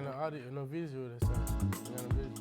got no audio, no visual this time. We got no visual.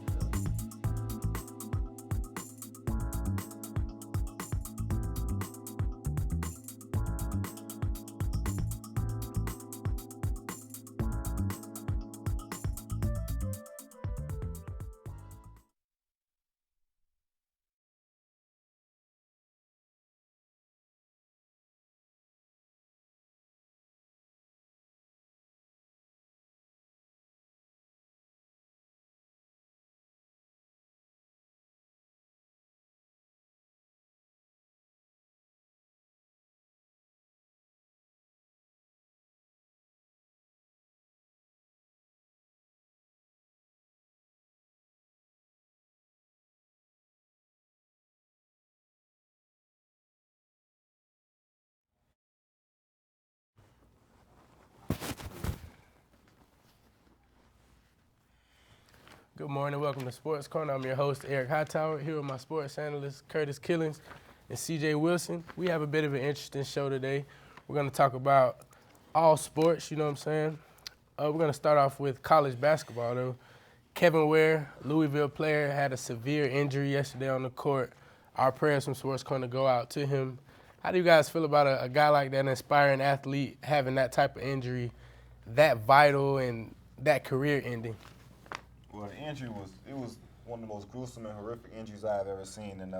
Good morning, welcome to Sports Corner. I'm your host, Eric Hightower, here with my sports analyst, Curtis Killings and CJ Wilson. We have a bit of an interesting show today. We're going to talk about all sports, you know what I'm saying? We're going to start off with college basketball, though. Kevin Ware, Louisville player, had a severe injury yesterday on the court. Our prayers from Sports Corner go out to him. How do you guys feel about a guy like that, an inspiring athlete, having that type of injury, that vital and that career ending? Well, the injury was one of the most gruesome and horrific injuries I've ever seen. And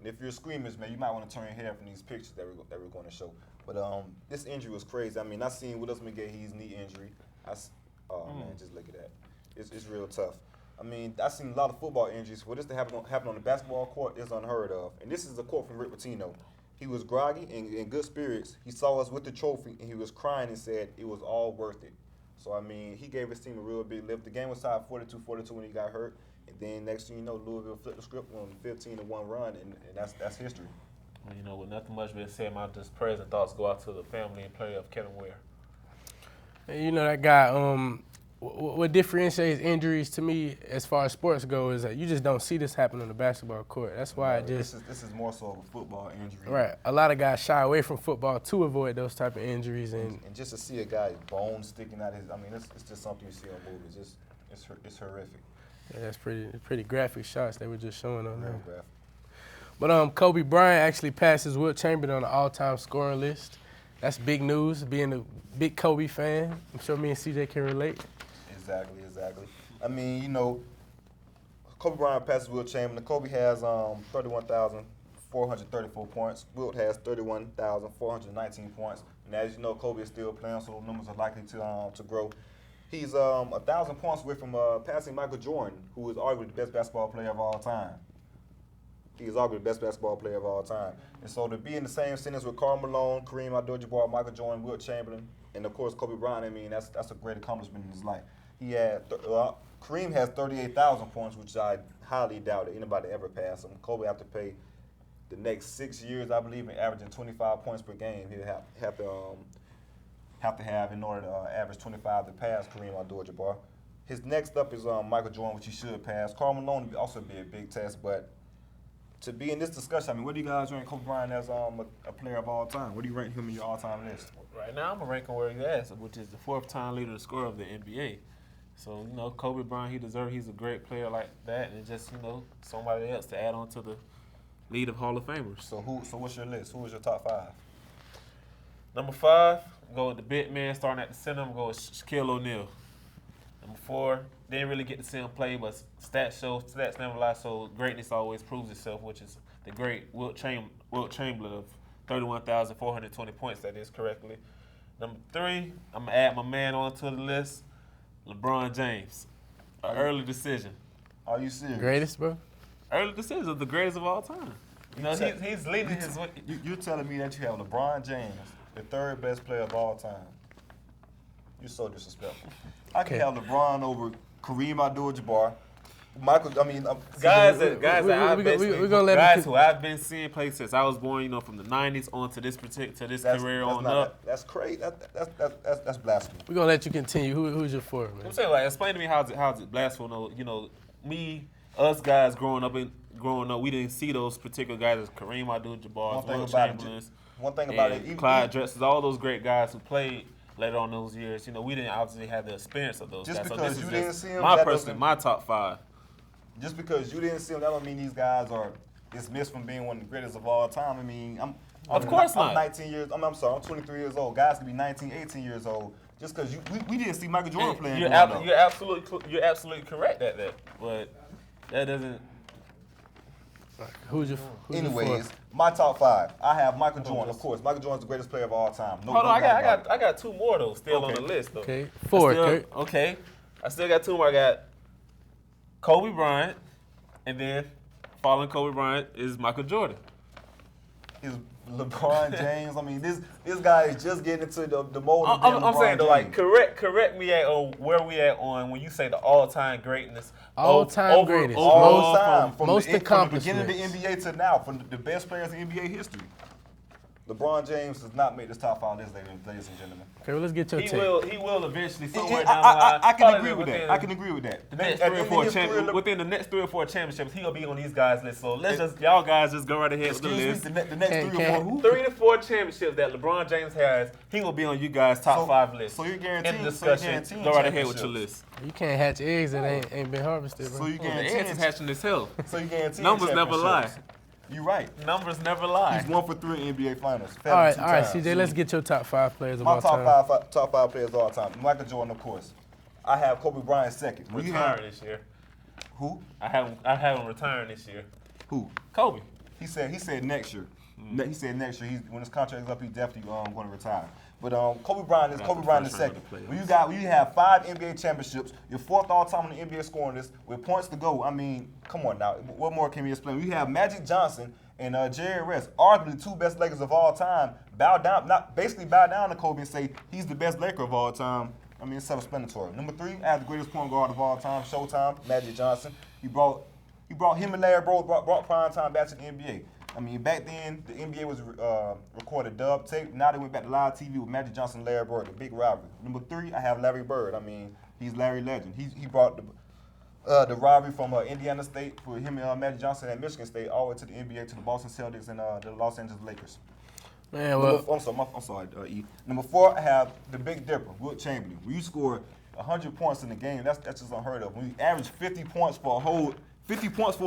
if you're squeamish, man, you might want to turn your head from these pictures that we're going to show. But this injury was crazy. I mean, I seen Willis McGahee's knee injury. Man, just look at that. It's real tough. I mean, I've seen a lot of football injuries. For this to happen on the basketball court is unheard of. And this is a quote from Rick Pitino. He was groggy and in good spirits. He saw us with the trophy, and he was crying and said it was all worth it. So, I mean, he gave his team a real big lift. The game was tied 42-42 when he got hurt. And then next thing you know, Louisville flipped the script on a 15-1 run, and that's history. Well, you know, with nothing much being said, my just prayers and thoughts go out to the family and player of Kevin Ware. And you know, that guy, what differentiates injuries to me as far as sports go is that you just don't see this happen on the basketball court. That's why this is more so of a football injury. Right. A lot of guys shy away from football to avoid those type of injuries. And just to see a guy's bones sticking out his, I mean, it's just something you see on movies. It's horrific. Yeah, that's pretty graphic shots they were just showing on there. Graphic. But Kobe Bryant actually passed his Wilt Chamberlain on the all-time scoring list. That's big news, being a big Kobe fan. I'm sure me and CJ can relate. Exactly. I mean, you know, Kobe Bryant passes Wilt Chamberlain. Kobe has 31,434 points. Wilt has 31,419 points. And as you know, Kobe is still playing, so the numbers are likely to grow. He's 1,000 points away from passing Michael Jordan, who is arguably the best basketball player of all time. He is arguably the best basketball player of all time. And so to be in the same sentence with Karl Malone, Kareem Abdul-Jabbar, Michael Jordan, Wilt Chamberlain, and of course Kobe Bryant, I mean, that's a great accomplishment in his life. He had Kareem has 38,000 points, which I highly doubt that anybody ever passed him. Kobe have to pay the next 6 years, I believe, in averaging 25 points per game. He'll have to have in order to average 25 to pass Kareem Abdul-Jabbar. His next up is Michael Jordan, which he should pass. Karl Malone would also be a big test, but to be in this discussion, I mean, what do you guys rank Kobe Bryant as a player of all time? What do you rank him in your all-time list? Right now, I'm going to rank him where he's at, which is the fourth-time leader scorer of the NBA. So, you know, Kobe Bryant, he's a great player like that, and just, you know, somebody else to add on to the lead of Hall of Famers. So what's your list? Who is your top five? Number 5, I'm going with the big man starting at the center. I'm going with Shaquille O'Neal. Number 4, didn't really get to see him play, but stats never lie, so greatness always proves itself, which is the great Wilt Chamberlain of 31,420 points, that is correctly. Number 3, I'm going to add my man onto the list, LeBron James. An early decision. Are you serious? Greatest, bro? Early decision of the greatest of all time. You know, he's leading his way. You're telling me that you have LeBron James, the third best player of all time. You're so disrespectful. I can have LeBron over Kareem Abdul-Jabbar, guys who I've been seeing play since I was born, you know, from the '90s on to this career on up. That's crazy. That's blasphemy. We're gonna let you continue. Who's your four, man? I'm saying, like, explain to me how's it blasphemy? You know, us guys growing up, we didn't see those particular guys as Kareem Abdul-Jabbar, Wilt Chamberlain, one thing about it, Clyde Drexler, all those great guys who played later on those years. We didn't obviously have the experience of those Just guys. because so this you is didn't just see 'em, my that personally, doesn't- my top 5. Just because you didn't see them, that don't mean these guys are dismissed from being one of the greatest of all time. I mean, Of course I'm not. 19 years. I'm sorry. I'm 23 years old. Guys can be 19, 18 years old. Just because we didn't see Michael Jordan playing. You're growing up. absolutely correct at that, but that doesn't. Who's your Anyways, my top 5. I have Michael Jordan, of course. Michael Jordan's the greatest player of all time. No, Hold no on, doubt about it. I got 2 more though still on Okay. the list though. Okay, 4, Kurt. Okay, I still got 2 more. I got Kobe Bryant, and then following Kobe Bryant is Michael Jordan. Is LeBron James. I mean, this guy is just getting into the mold of I'm LeBron saying though, like James. correct me at where we at on when you say the all-time greatness. All-time greatest. All time, from most the beginning of the accomplishments. NBA to now, from the best players in NBA history. LeBron James does not make this top 5 list, ladies and gentlemen. Okay, well, let's get your He take. will eventually somewhere down the line. I can probably agree with that. I can agree with that. The next At 3 the or end 4 of his career, within the next 3 or 4 championships, he'll be on these guys' list. So y'all guys just go right ahead with the excuse me, list. the next 3 or 4 who? 3 to 4 championships that LeBron James has, he will be on you guys' top 5 list. So you're In guaranteeing. the So you're discussion, guaranteeing go right ahead with your championships. list. You can't hatch eggs that ain't been harvested, bro. So you The ants is guaranteeing. hatching his health. So you guaranteeing. Numbers never lie. championships. You're right. Numbers never lie. He's 1 for 3 in NBA Finals. all right, 2 all right, times. CJ, let's get your top 5 players of My all time. top five players of all time. Michael Jordan, of course. I have Kobe Bryant second. When you have- Retiring this year. Who? I have him retiring this year. Who? Kobe. He said next year. He said next year. When his contract is up, he's definitely going to retire. But Kobe Bryant is Got Kobe the Bryant is first round second. of the When you have 5 NBA championships, you're 4th all time on the NBA scoring list with points to go. I mean, come on now. What more can we explain? You have Magic Johnson and Jerry West, arguably the 2 best Lakers of all time, bow down to Kobe and say he's the best Laker of all time. I mean, it's self-explanatory. Number 3, I have the greatest point guard of all time, Showtime, Magic Johnson. He brought him and Larry Bird brought prime time back to the NBA. I mean, back then the NBA was recorded dub tape. Now they went back to live TV with Magic Johnson and Larry Bird, the big rivalry. Number 3, I have Larry Bird. I mean, he's Larry Legend. He brought the rivalry from Indiana State for him and Magic Johnson at Michigan State all the way to the NBA to the Boston Celtics and the Los Angeles Lakers. Man, well, I'm sorry, E. Number 4, I have the Big Dipper, Wilt Chamberlain. When you score 100 points in the game, that's just unheard of. When you average 50 points for a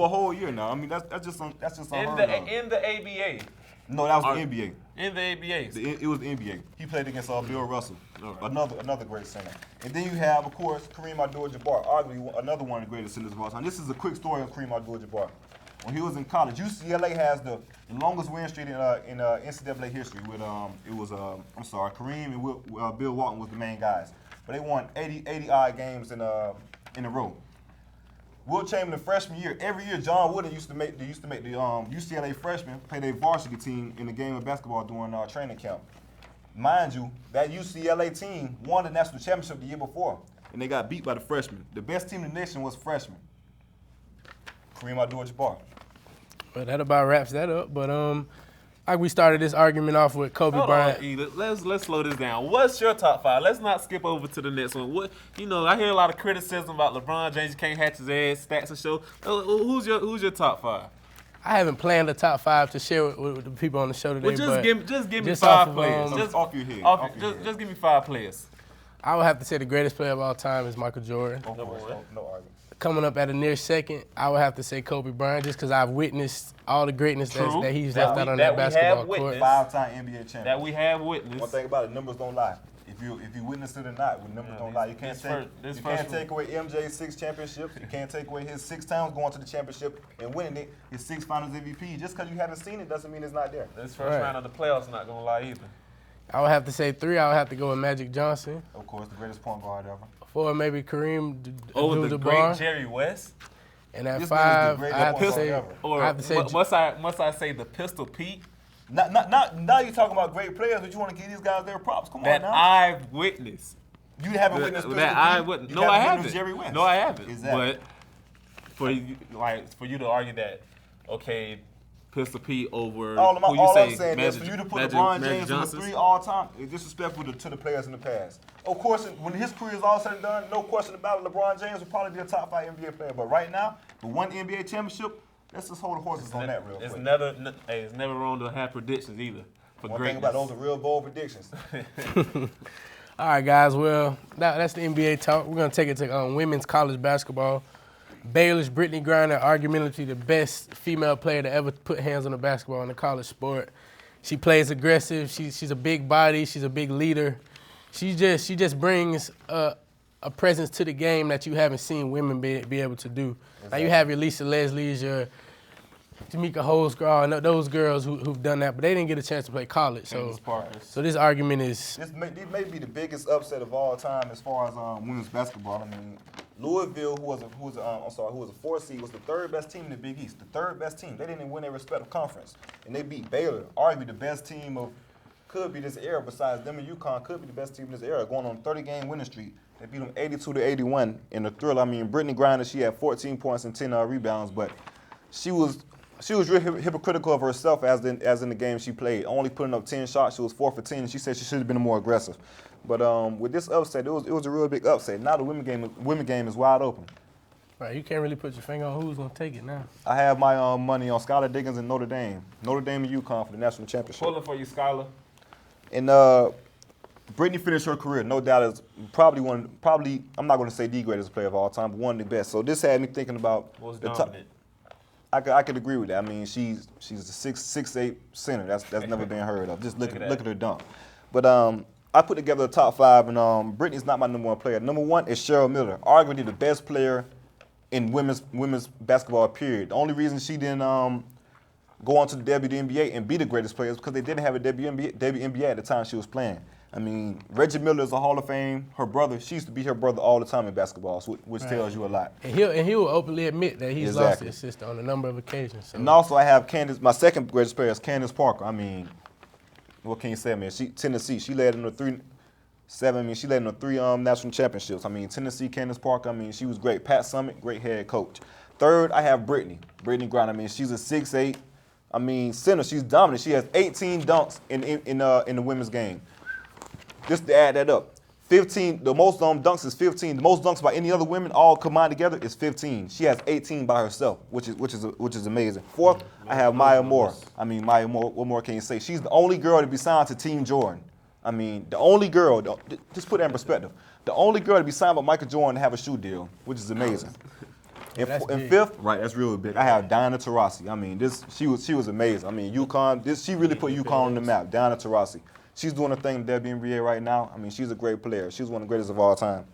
whole year now, I mean that's just unheard of. In the ABA. No, that was the NBA. In the ABA. It was the NBA. He played against Bill Russell, All right. another great center. And then you have, of course, Kareem Abdul-Jabbar, arguably another one of the greatest centers of all time. This is a quick story of Kareem Abdul-Jabbar. When he was in college, UCLA has the longest win streak in NCAA history. With Kareem and Bill Walton was the main guys, but they won 80 odd games in a row. Wilt Chamberlain freshman year, every year John Wooden used to make the UCLA freshmen play their varsity team in the game of basketball during training camp. Mind you, that UCLA team won the national championship the year before, and they got beat by the freshmen. The best team in the nation was freshmen. Kareem Abdul-Jabbar. well, that about wraps that up. But like we started this argument off with Kobe Hold Bryant. on, E. Let's slow this down. What's your top 5? Let's not skip over to the next one. I hear a lot of criticism about LeBron James. You can't hatch his ass, stats and show. Who's your top 5? I haven't planned a top 5 to share with the people on the show today. Well, but just give me just 5 off of, players. just off your head. Just give me 5 players. I would have to say the greatest player of all time is Michael Jordan. Of course, no argument. Coming up at a near second, I would have to say Kobe Bryant, just because I've witnessed all the greatness True. that he's That left we- out on that that we have basketball witnessed. court. 5-time NBA champion. That we have witnessed. One thing about it, numbers don't lie. If you witness it or not, when numbers don't lie, you can't take away MJ's 6 championships. You can't take away his 6 times going to the championship and winning it. His 6 Finals MVP. Just because you haven't seen it doesn't mean it's not there. This first Right. round of the playoffs not gonna lie either. I would have to say 3. I would have to go with Magic Johnson. Of course, the greatest point guard ever. 4, maybe Kareem Over the great Abdul-Jabbar. Jerry West. And at This 5, man is the I greatest have to point say, guard ever. Or I have to say, must I say the Pistol Pete Now you're talking about great players, but you want to give these guys their props. Come on that now. I've witnessed. You haven't witnessed Pistol That I Pete? wouldn't. You No, I haven't witnessed haven't. Jerry West. No, I haven't. Exactly. But for you to argue that, okay, Pistol Pete over All who you I'm say, saying is Magic, for you to put Magic, LeBron Magic James number Johnson. 3 all time is disrespectful to the players in the past. Of course, when his career is all said and done, no question about it, LeBron James will probably be a top 5 NBA player. But right now, for one NBA championship, let's just hold the horses on that real quick. It's never wrong to have predictions either. For One thing greatness. about those are real bold predictions. All right, guys. Well, that's the NBA talk. We're gonna take it to women's college basketball. Baylor's Brittany Griner, arguably the best female player to ever put hands on the basketball in the college sport. She plays aggressive. She's a big body. She's a big leader. She just brings a presence to the game that you haven't seen women be able to do. Exactly. Now you have your Lisa Leslie's, your Tamika Holscraw, and those girls who've done that, but they didn't get a chance to play college. So this argument is. This may be the biggest upset of all time as far as women's basketball. I mean, Louisville, who was a 4 seed, was the third best team in the Big East. The third best team. They didn't even win their respective conference, and they beat Baylor, arguably the best team could be this era besides them and UConn. Could be the best team in this era, going on a 30-game winning streak. They beat them 82-81 in the Thriller. I mean, Brittany Griner, she had 14 points and 10 rebounds, but she was real hypocritical of herself as in the game she played. Only putting up 10 shots, she was 4 for 10. She said she should have been more aggressive. But with this upset, it was a real big upset. Now the women game is wide open. Right, you can't really put your finger on who's gonna take it now. I have my money on Skylar Diggins and Notre Dame. Notre Dame and UConn for the national championship. Pulling for you, Skylar. And Brittany finished her career, no doubt, as probably I'm not going to say the greatest player of all time, but one of the best. So this had me thinking about Most the top. dominant. I could agree with that. I mean, she's a 6'8" center. That's never been heard of. Just look at her dunk. But I put together a top 5, and Brittany's not my number 1 player. Number 1 is Cheryl Miller, arguably the best player in women's basketball. Period. The only reason she didn't go on to the WNBA and be the greatest player is because they didn't have a WNBA at the time she was playing. I mean, Reggie Miller is a Hall of Fame. Her brother, she used to be her brother all the time in basketball, which tells you a lot. And he will openly admit that he's lost his sister on a number of occasions. So. And also I have Candace, my second greatest player is Candace Parker. I mean, what can you say, man? Tennessee, she led in the 3 national championships. I mean, Tennessee, Candace Parker, I mean, she was great. Pat Summitt, great head coach. Third, I have Brittany Griner. I mean, she's a 6'8", I mean, center. She's dominant. She has 18 dunks in the women's game. Just to add that up, 15. The most dunks is 15. The most dunks by any other women all combined together is 15. She has 18 by herself, which is amazing. Fourth, I have Maya Moore. I mean, Maya Moore. What more can you say? She's the only girl to be signed to Team Jordan. I mean, the only girl. Just put that in perspective. The only girl to be signed by Michael Jordan to have a shoe deal, which is amazing. And fifth, right, that's really big. I have Diana Taurasi. I mean, she was amazing. I mean, UConn. She really put UConn on the map. Diana Taurasi. She's doing a thing in the WNBA right now. I mean, she's a great player. She's one of the greatest of all time.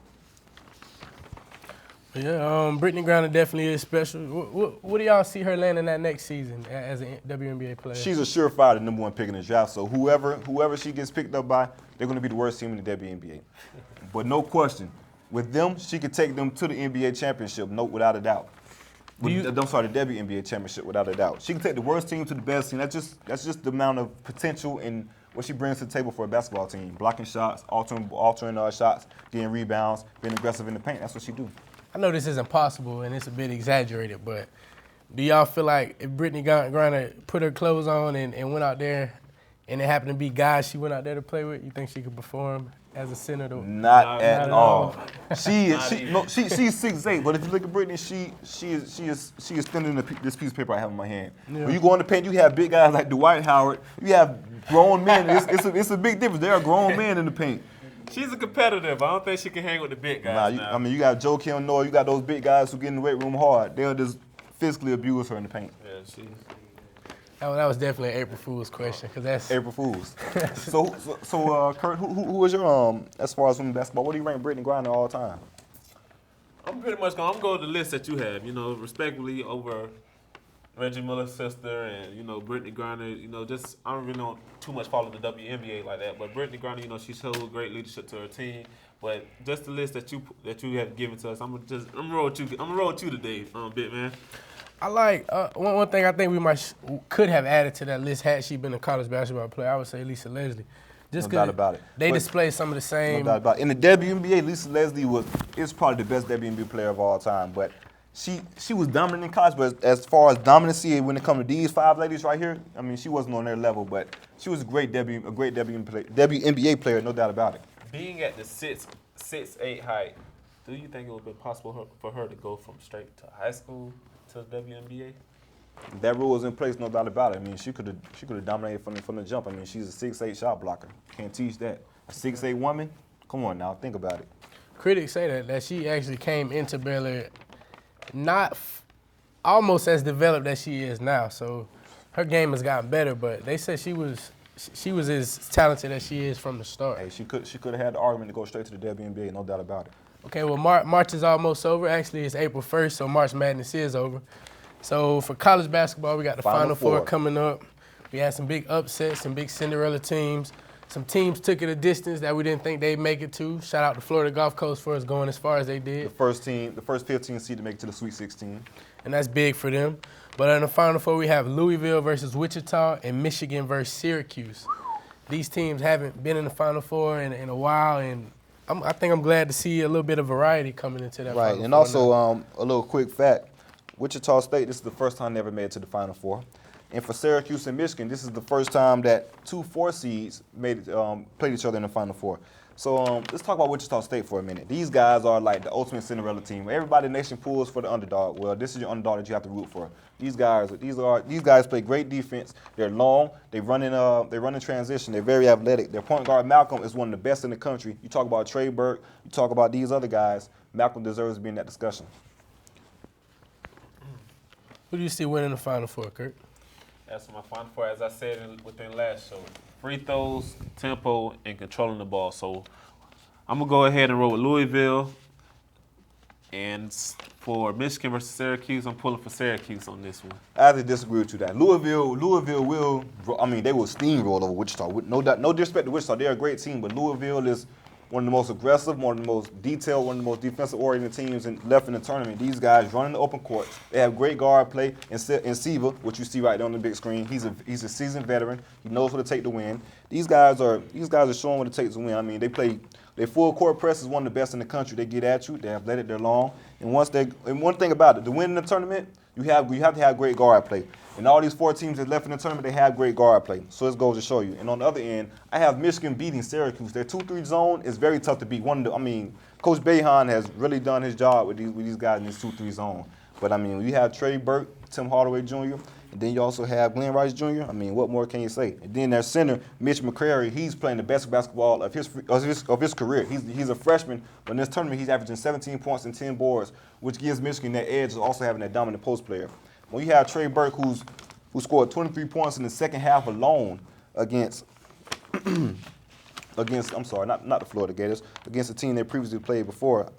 Yeah, Brittany Griner definitely is special. What do y'all see her landing that next season as a WNBA player? She's a surefire the number 1 pick in the draft. So whoever she gets picked up by, they're going to be the worst team in the WNBA. But no question, with them, she could take them to the NBA championship, without a doubt. The WNBA championship, without a doubt. She can take the worst team to the best team. That's just the amount of potential and what she brings to the table for a basketball team. Blocking shots, altering shots, getting rebounds, being aggressive in the paint. That's what she do. I know this isn't possible and it's a bit exaggerated, but do y'all feel like if Brittany Griner put her clothes on and went out there and it happened to be guys she went out there to play with, you think she could perform as a center? Not at all. She's 6'8", but if you look at Brittany, she is thinner than this piece of paper I have in my hand. Yeah. When you go in the paint, you have big guys like Dwight Howard. You have grown men. It's a big difference. There are grown men in the paint. She's a competitive. I don't think she can hang with the big guys. I mean, you got Joe Kim Noah. You got those big guys who get in the weight room hard. They'll just physically abuse her in the paint. Yeah, that was definitely an April Fool's question, because that's April Fool's. so Kurt, who is your as far as women's basketball? What do you rank Brittany Griner all time? I'm pretty much going to go with the list that you have. You know, respectfully over Reggie Miller's sister and Brittany Griner. Just I don't really know too much follow the WNBA like that, but Brittany Griner, she showed great leadership to her team. But just the list that you have given to us, I'm gonna roll with you. I'm gonna roll with you today, bit man. I like one thing I think we could have added to that list had she been a college basketball player. I would say Lisa Leslie. Just no doubt about it. They display some of the same. No doubt about it. In the WNBA, Lisa Leslie is probably the best WNBA player of all time. But she was dominant in college. But as far as dominancy when it comes to these 5 ladies right here, I mean, she wasn't on their level. But she was a great WNBA player, no doubt about it. Being at the 6'8" height, do you think it would have been possible for her to go from straight to high school to the WNBA? That rule was in place, no doubt about it. I mean, she could have dominated from the jump. I mean, she's a 6'8" shot blocker. Can't teach that. A 6'8" woman, Come on now, think about it. Critics say that she actually came into Bel Air not almost as developed as she is now. So her game has gotten better, but they said she was as talented as she is from the start. Hey, she could have had the argument to go straight to the WNBA, no doubt about it. Okay, well, March is almost over. Actually, it's April 1st, so March Madness is over. So for college basketball, we got the Final Four coming up. We had some big upsets, some big Cinderella teams. Some teams took it a distance that we didn't think they'd make it to. Shout out to Florida Gulf Coast for us going as far as they did. The first 15 seed to make it to the Sweet 16. And that's big for them. But in the Final Four, we have Louisville versus Wichita and Michigan versus Syracuse. These teams haven't been in the Final Four in a while, and I think I'm glad to see a little bit of variety coming into that Right, Final and Four also now. a little quick fact. Wichita State, this is the first time they ever made it to the Final Four. And for Syracuse and Michigan, this is the first time that 2 4 seeds played each other in the Final Four. So let's talk about Wichita State for a minute. These guys are like the ultimate Cinderella team. Everybody in the nation pulls for the underdog. Well, this is your underdog that you have to root for. These guys play great defense. They're long. They run in transition. They're very athletic. Their point guard Malcolm is one of the best in the country. You talk about Trey Burke. You talk about these other guys. Malcolm deserves to be in that discussion. Who do you see winning the Final Four, Kurt? That's my Final Four, as I said within last show. Free throws, tempo, and controlling the ball. So I'm going to go ahead and roll with Louisville. And for Michigan versus Syracuse, I'm pulling for Syracuse on this one. I have to disagree with you that Louisville will, they will steamroll over Wichita. No disrespect to Wichita, they're a great team, but Louisville is one of the most aggressive, one of the most detailed, one of the most defensive-oriented teams left in the tournament. These guys run in the open court. They have great guard play. And Siva, which you see right there on the big screen, he's a seasoned veteran. He knows what it takes to win. These guys are showing what it takes to win. I mean, their full court press is one of the best in the country. They get at you. They're athletic. They're long. And one thing about it, to win in the tournament, you have to have great guard play. And all these 4 teams that left in the tournament, they have great guard play. So this goes to show you. And on the other end, I have Michigan beating Syracuse. Their 2-3 zone is very tough to beat. Coach Boeheim has really done his job with these guys in this 2-3 zone. But you have Trey Burke, Tim Hardaway Jr., and then you also have Glenn Rice Jr. What more can you say? And then their center, Mitch McCrary, he's playing the best basketball of his career. He's a freshman, but in this tournament he's averaging 17 points and 10 boards, which gives Michigan that edge of also having that dominant post player. When you have Trey Burke, who scored 23 points in the second half alone against not the Florida Gators, against a team they previously played before.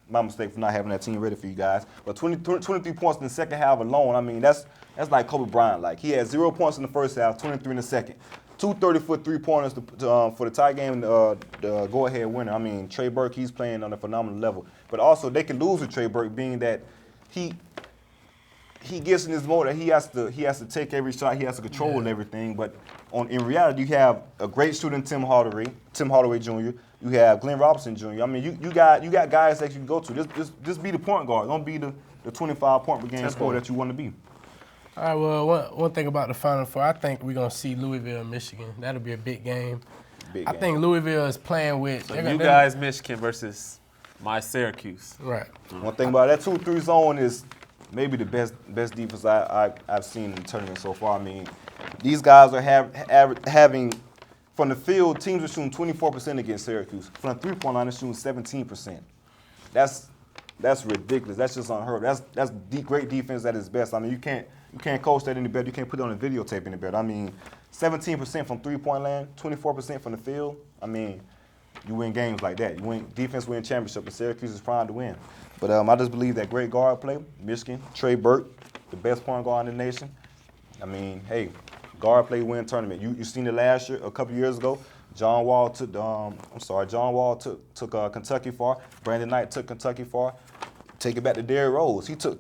My mistake for not having that team ready for you guys. But 23 points in the second half alone, that's like Kobe Bryant. Like, he had 0 points in the first half, 23 in the second. 2 30-foot three-pointers for the tie game, the go-ahead winner. Trey Burke, he's playing on a phenomenal level. But also, they can lose with Trey Burke, being that he gets in his mode that he has to take every shot, he has to control everything. But in reality, you have a great shooting Tim Hardaway Jr. You have Glenn Robinson Jr. You got guys that you can go to. Just be the point guard. Don't be the 25-point per game scorer that you want to be. All right, well, one thing about the Final Four, I think we're going to see Louisville and Michigan. That'll be a big game. I think Louisville is playing with... So you guys, Michigan versus my Syracuse. Right. One thing about that 2-3 zone is maybe the best defense I've seen in the tournament so far. These guys are having, from the field, teams are shooting 24% against Syracuse. From the three-point line, they're shooting 17%. That's ridiculous. That's just unheard of. That's great defense at its best. You can't coach that any better. You can't put it on a videotape any better. 17% from three-point land, 24% from the field. You win games like that. Defense win championship, and Syracuse is primed to win. But I just believe that great guard play, Michigan, Trey Burke, the best point guard in the nation. Guard play win tournament. You seen it last year, a couple years ago. John Wall took Kentucky far. Brandon Knight took Kentucky far. Take it back to Derrick Rose. He took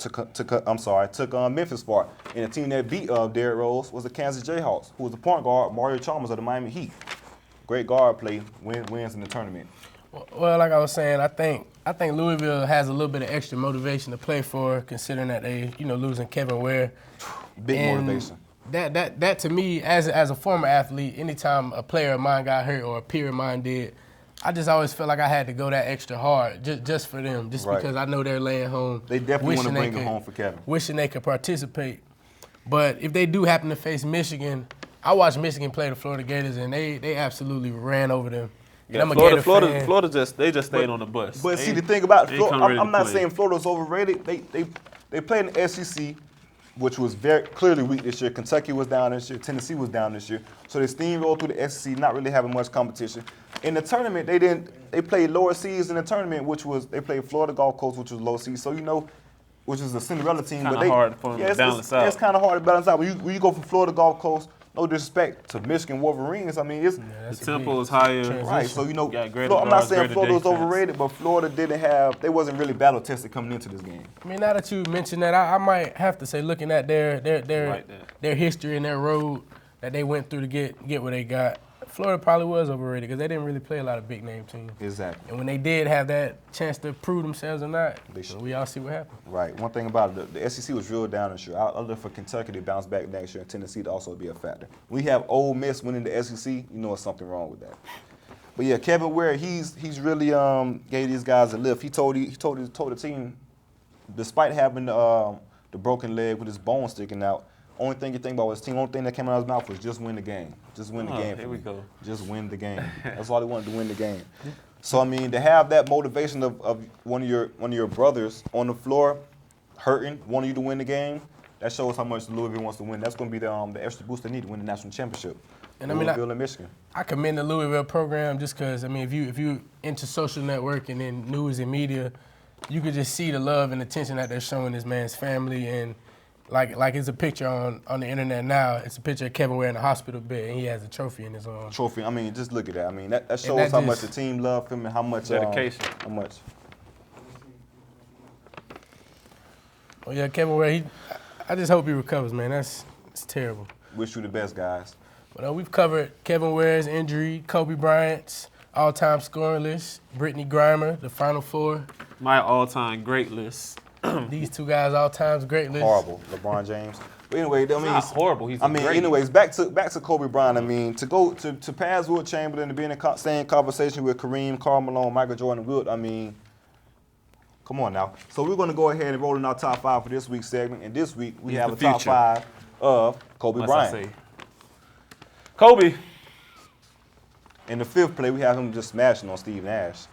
Memphis far. And the team that beat Derrick Rose was the Kansas Jayhawks, who was the point guard, Mario Chalmers of the Miami Heat. Great guard play wins in the tournament. Well, like I was saying, I think Louisville has a little bit of extra motivation to play for, considering that they, losing Kevin Ware. Big motivation. That to me, as a former athlete, anytime a player of mine got hurt or a peer of mine did, I just always felt like I had to go that extra hard just for them, because I know they're laying home. They definitely want to bring it home for Kevin. Wishing they could participate. But if they do happen to face Michigan, I watched Michigan play the Florida Gators, and they absolutely ran over them. Yeah, I'm a Gator Florida, fan. Florida just stayed on the bus. But see, the thing about they Florida, come ready I'm to not play. saying Florida's overrated. They played in the SEC, which was very clearly weak this year. Kentucky was down this year. Tennessee was down this year. So they steamrolled through the SEC, not really having much competition. In the tournament, they played lower seeds in the tournament, they played Florida Gulf Coast, which was low seed. So which is a Cinderella team. Kinda but they hard for them to balance out. It's kind of hard to balance out. When you go from Florida Gulf Coast, no disrespect to Michigan Wolverines. I mean, it's The tempo is higher. right. So Got greater I'm not guards, saying greater Florida was defense. overrated, but Florida they wasn't really battle tested coming into this game. I mean, now that you mentioned that, I might have to say, looking at their Like that. their history and their road that they went through to get what they got, Florida probably was overrated because they didn't really play a lot of big name teams. Exactly. And when they did have that chance to prove themselves or not, They should. we all see what happened. Right. One thing about it, the SEC was real down this year. Other for Kentucky to bounce back next year, and Tennessee to also be a factor. We have Ole Miss winning the SEC. You know there's something wrong with that. But yeah, Kevin Ware, he's really gave these guys a lift. He told the team, despite having the broken leg with his bone sticking out, only thing you think about was his team. Only thing that came out of his mouth was just win the game. Just win the game. Here we go. Just win the game. That's all he wanted, to win the game. So I mean, to have that motivation of one of your brothers on the floor, hurting, wanting you to win the game, that shows how much Louisville wants to win. That's going to be the extra boost they need to win the national championship. And I mean, Louisville and Michigan. I commend the Louisville program just because, I mean, if you into social networking and news and media, you could just see the love and attention that they're showing this man's family. And like it's a picture on the internet now. It's a picture of Kevin Ware in the hospital bed, and he has a trophy in his arm. Trophy. I mean, just look at that. I mean, that shows that how just- much the team loved him and how much Dedication. How much. Oh yeah, Kevin Ware. I just hope he recovers, man. It's terrible. Wish you the best, guys. But we've covered Kevin Ware's injury, Kobe Bryant's all-time scoring list, Brittany Griner, the Final Four. My all-time great list. These two guys all-time great list. Horrible, LeBron James. But anyway, I mean, Not horrible. He's I mean, great. anyways, back to Kobe Bryant. I mean, to pass Wilt Chamberlain, to be in the same conversation with Kareem, Karl Malone, Michael Jordan, and Wilt. I mean, come on now. So we're going to go ahead and roll in our top 5 for this week's segment. And this week we He's have the a top future. 5 of Kobe Must I Bryant. say. Kobe. In the 5th play, we have him just smashing on Steve Nash.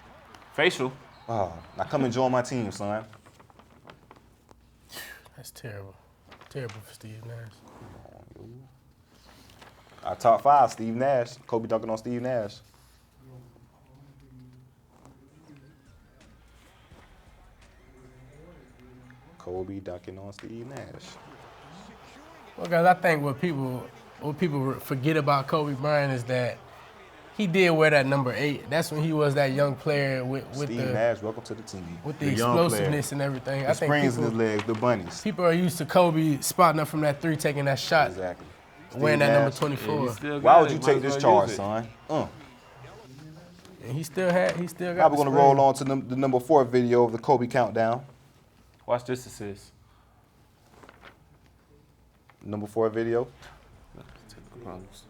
Facial. Oh, now come and join my team, son. That's terrible. Terrible for Steve Nash. Our top 5, Steve Nash. Kobe dunking on Steve Nash. Kobe dunking on Steve Nash. Well, guys, I think what people forget about Kobe Bryant is that he did wear that number 8. That's when he was that young player with Steve the Nash, welcome to the team. with the young player. explosiveness and everything. The I think springs in his people, legs, the bunnies. people are used to Kobe spotting up from that 3, taking that shot, Exactly. wearing Steve that number Nash. 24. Still Why got would it. you Might take as this well charge, use it. son? And he still got. Now we're gonna the roll spring. on to the number 4 video of the Kobe countdown. Watch this assist. Number 4 video. Technical problems.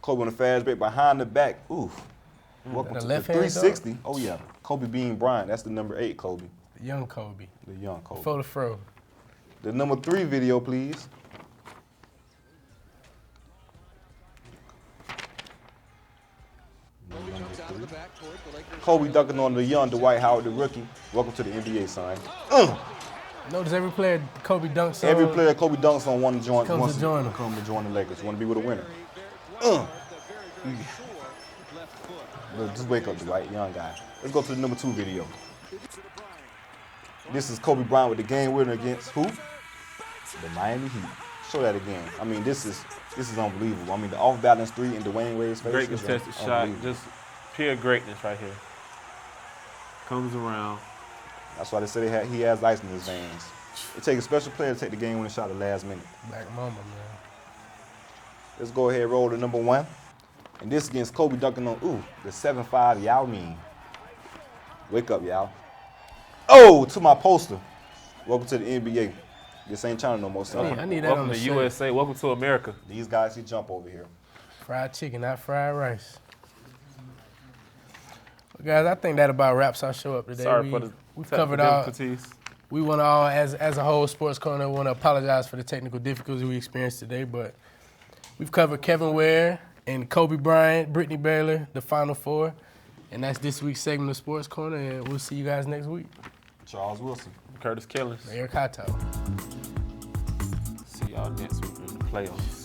Kobe on the fast break behind the back. Oof. Welcome The to the left hand 360. Oh yeah. Kobe Bean Bryant. That's the number 8 Kobe. The young Kobe. The young Kobe. Before the fro. The number 3 video, please. Kobe dunking on the young Dwight Howard, the rookie. Welcome to the NBA, son. Notice every player Kobe dunks on. Every player Kobe dunks on want to join. Comes wants to join him. Come to join the Lakers. Want to be with a winner. Look, just wake up, Dwight, young guy. Let's go to the number 2 video. This is Kobe Bryant with the game winner against who? The Miami Heat. Show that again. I mean, this is unbelievable. I mean, the off-balance 3 in Dwayne Wade's face. Great is contested shot. unbelievable. Just pure greatness right here. Comes around. That's why they say he has ice in his veins. It takes a special player to take the game winning shot at the last minute. Back mama, man. Let's go ahead and roll to number 1. And this against Kobe dunking on, the 7'5" Yao Ming. Wake up, Yao. Oh, to my poster. Welcome to the NBA. This ain't China no more, son. I need that Welcome on the to shirt. USA. Welcome to America. These guys, he jump over here. Fried chicken, not fried rice. Well, guys, I think that about wraps our show up today. Sorry for the We've technical covered all. difficulties. We want to all, as a whole sports corner, want to apologize for the technical difficulties we experienced today, but we've covered Kevin Ware, and Kobe Bryant, Brittany Baylor, the Final Four. And that's this week's segment of Sports Corner, and we'll see you guys next week. Charles Wilson. Curtis Killings. Eric Hightower. See y'all next week in the playoffs.